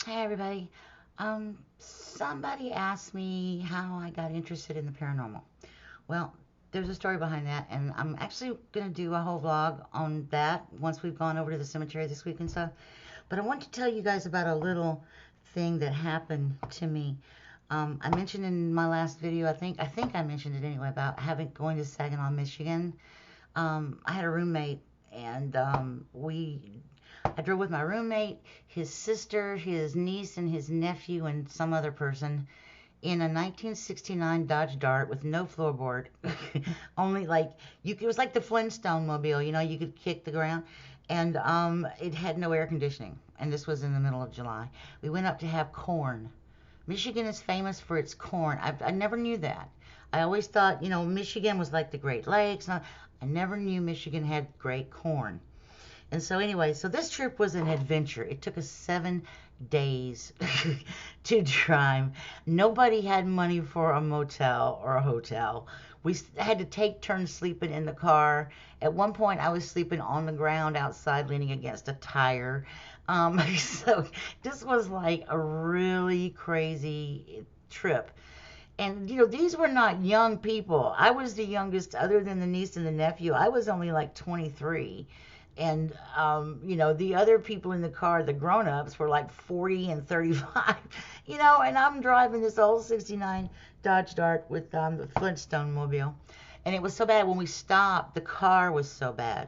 Hey everybody. Somebody asked me how I got interested in the paranormal. Well, there's a story behind that, and I'm actually gonna do a whole vlog on that once we've gone over to the cemetery this week and stuff. But I want to tell you guys about a little thing that happened to me. I mentioned in my last video, I think I mentioned it anyway about having going to Saginaw, Michigan. I had a roommate, and I drove with my roommate, his sister, his niece, and his nephew, and some other person in a 1969 Dodge Dart with no floorboard. Only like it was like the Flintstone mobile, you could kick the ground, and it had no air conditioning. And this was in the middle of July. We went up to have corn. Michigan is famous for its corn. I never knew that. I always thought, Michigan was like the Great Lakes. I never knew Michigan had great corn. And so anyway, so this trip was an adventure. It took us 7 days to drive. Nobody had money for a motel or a hotel. We had to take turns sleeping in the car. At one point, I was sleeping on the ground outside, leaning against a tire. So this was like a really crazy trip. And these were not young people. I was the youngest, other than the niece and the nephew. I was only like 23. And the other people in the car, the grown-ups, were like 40 and 35. And I'm driving this old 69 Dodge Dart with the Flintstone mobile. And it was so bad when we stopped, the car was so bad.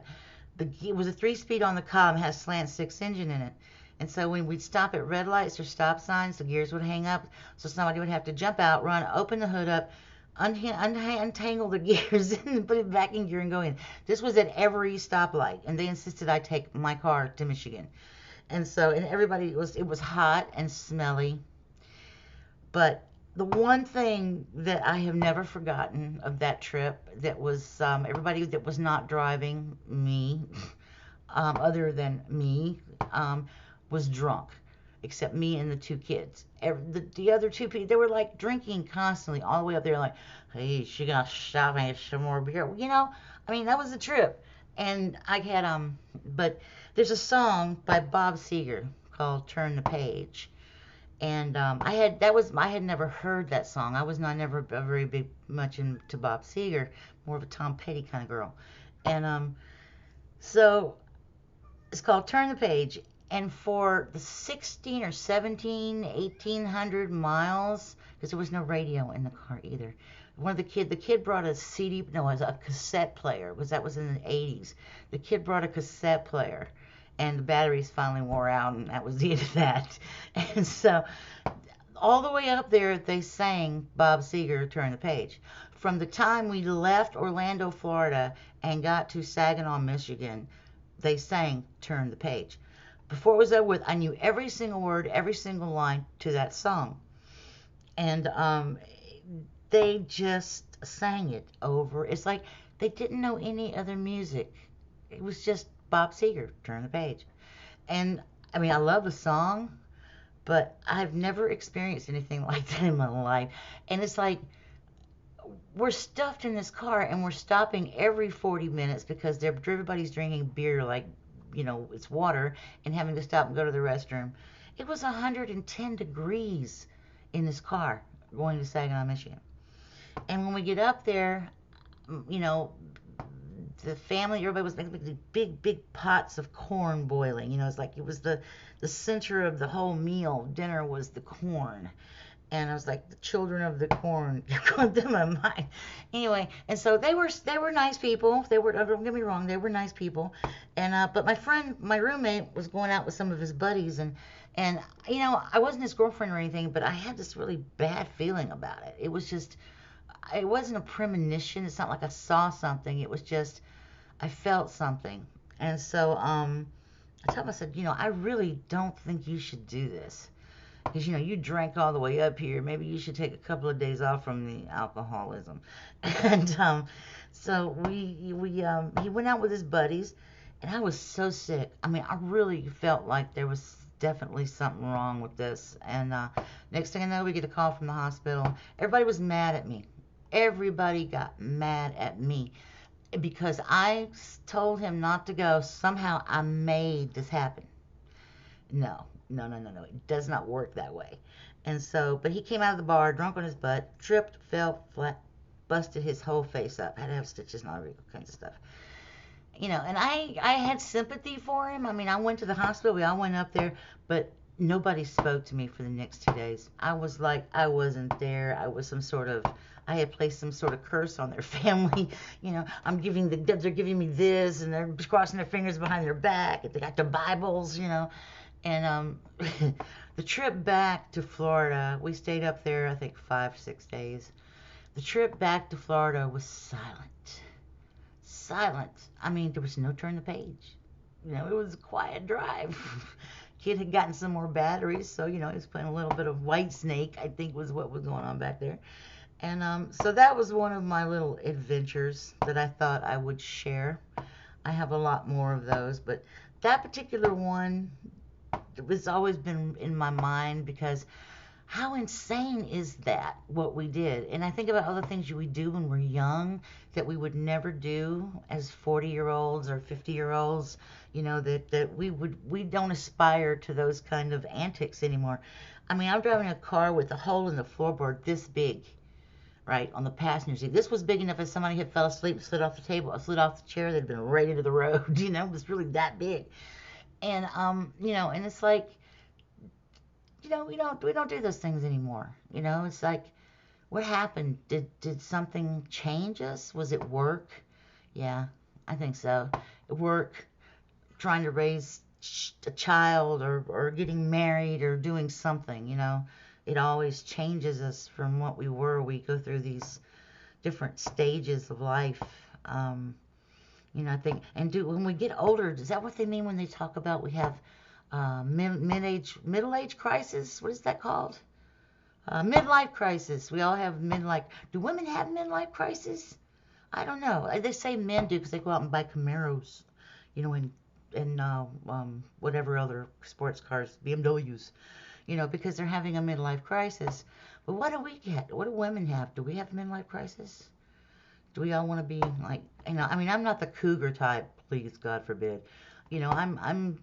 It was a 3-speed on the cob, has slant 6 engine in it. And so when we'd stop at red lights or stop signs, the gears would hang up. So somebody would have to jump out, run, open the hood up, untangle the gears, and put it back in gear and go in. This was at every stoplight, and they insisted I take my car to Michigan. And so, and everybody, it was hot and smelly. But the one thing that I have never forgotten of that trip, that was everybody that was not driving, me, other than me, was drunk, except me and the 2 kids. The other 2 people, they were like drinking constantly all the way up there, like, hey, she gonna shop me some more beer. I mean, that was the trip. And I had, but there's a song by Bob Seger called Turn the Page. And I had never heard that song. I was not never very big much into Bob Seger, more of a Tom Petty kind of girl. And so it's called Turn the Page. And for the 16 or 17, 1800 miles, because there was no radio in the car either. The kid brought a CD, no, it was a cassette player, that was in the 80s. The kid brought a cassette player, and the batteries finally wore out, and that was the end of that. And so, all the way up there, they sang Bob Seger, Turn the Page. From the time we left Orlando, Florida, and got to Saginaw, Michigan, they sang Turn the Page. Before it was over with, I knew every single word, every single line to that song. And they just sang it over. It's like they didn't know any other music. It was just Bob Seger, Turn the Page. And I mean, I love the song, but I've never experienced anything like that in my life. And it's like we're stuffed in this car, and we're stopping every 40 minutes because everybody's drinking beer like, it's water, and having to stop and go to the restroom. It was 110 degrees in this car going to Saginaw, Michigan. And when we get up there, you know, the family, everybody was making these big, big pots of corn boiling. It's like it was the center of the whole meal. Dinner was the corn. And I was like, the children of the corn going through my mind. Anyway, and so they were nice people. Don't get me wrong, they were nice people. And but my roommate was going out with some of his buddies, and I wasn't his girlfriend or anything, but I had this really bad feeling about it. It wasn't a premonition. It's not like I saw something. It was just I felt something. And so I told him, I said, I really don't think you should do this. Because you drank all the way up here. Maybe you should take a couple of days off from the alcoholism. And so he went out with his buddies, and I was so sick. I mean, I really felt like there was definitely something wrong with this. And next thing I know, we get a call from the hospital. Everybody was mad at me. Everybody got mad at me because I told him not to go. Somehow I made this happen. No. No, no, no, no. It does not work that way. And so, but he came out of the bar drunk on his butt, tripped, fell flat, busted his whole face up, had to have stitches and all kinds of stuff. And I had sympathy for him. I mean, I went to the hospital. We all went up there, but nobody spoke to me for the next 2 days. I was like, I wasn't there. I was some sort of, I had placed some sort of curse on their family. They're giving me this, and they're crossing their fingers behind their back. And they got their Bibles. And the trip back to Florida, we stayed up there, I think 5, 6 days. The trip back to Florida was silent. Silent. I mean, there was no turn the page. It was a quiet drive. Kid had gotten some more batteries, so he was playing a little bit of White Snake, I think was what was going on back there. And so that was one of my little adventures that I thought I would share. I have a lot more of those, but that particular one has always been in my mind because how insane is that, what we did? And I think about other things we do when we're young that we would never do as 40-year-olds or 50-year-olds, that we don't aspire to those kind of antics anymore. I mean, I'm driving a car with a hole in the floorboard this big, right, on the passenger seat. This was big enough if somebody had fell asleep and slid off the table, or slid off the chair, they'd been right into the road. It was really that big. And and it's like, we don't do those things anymore. It's like, what happened? Did something change us? Was it work? Yeah, I think so. Work, trying to raise a child, or getting married, or doing something. It always changes us from what we were. We go through these different stages of life. I think, and when we get older, is that what they mean when they talk about we have middle age crisis? What is that called? Midlife crisis. We all have midlife. Do women have midlife crisis? I don't know. They say men do because they go out and buy Camaros, and whatever other sports cars, BMWs, because they're having a midlife crisis. But what do we get? What do women have? Do we have midlife crisis? Do we all want to be like, I mean, I'm not the cougar type, please, God forbid. I'm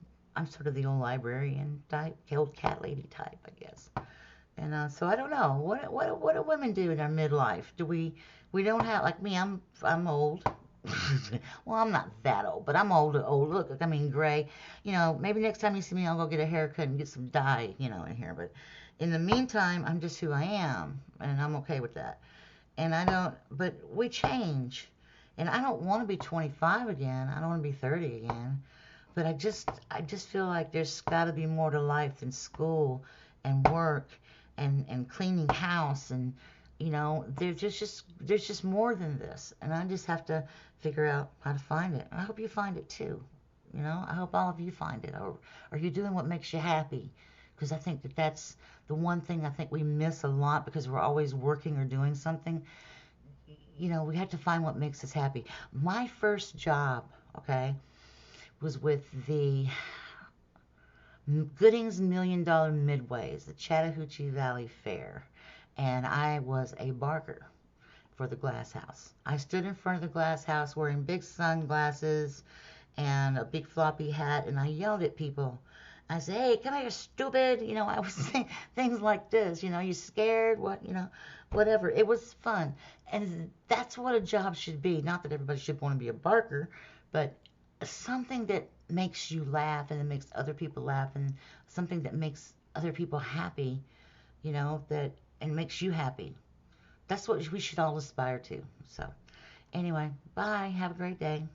sort of the old librarian type, old cat lady type, I guess. And so I don't know. What do women do in their midlife? We don't have, like me, I'm old. Well, I'm not that old, but I'm old. Look, I mean, gray. Maybe next time you see me, I'll go get a haircut and get some dye, in here. But in the meantime, I'm just who I am, and I'm okay with that. But we change. And I don't want to be 25 again. I don't want to be 30 again. But I just feel like there's got to be more to life than school and work and cleaning house, and there's just more than this, and I just have to figure out how to find it. And I hope you find it too. I hope all of you find it. Or are you doing what makes you happy? Because I think that's the one thing I think we miss a lot because we're always working or doing something. We have to find what makes us happy. My first job, okay, was with the Gooding's $1,000,000 Midways, the Chattahoochee Valley Fair, and I was a barker for the glass house. I stood in front of the glass house wearing big sunglasses and a big floppy hat, and I yelled at people. I said, "Hey, come here, stupid!" I was saying things like this. You scared? What? Whatever. It was fun, and that's what a job should be. Not that everybody should want to be a barker, but something that makes you laugh and that makes other people laugh, and something that makes other people happy, that and makes you happy. That's what we should all aspire to. So, anyway, bye. Have a great day.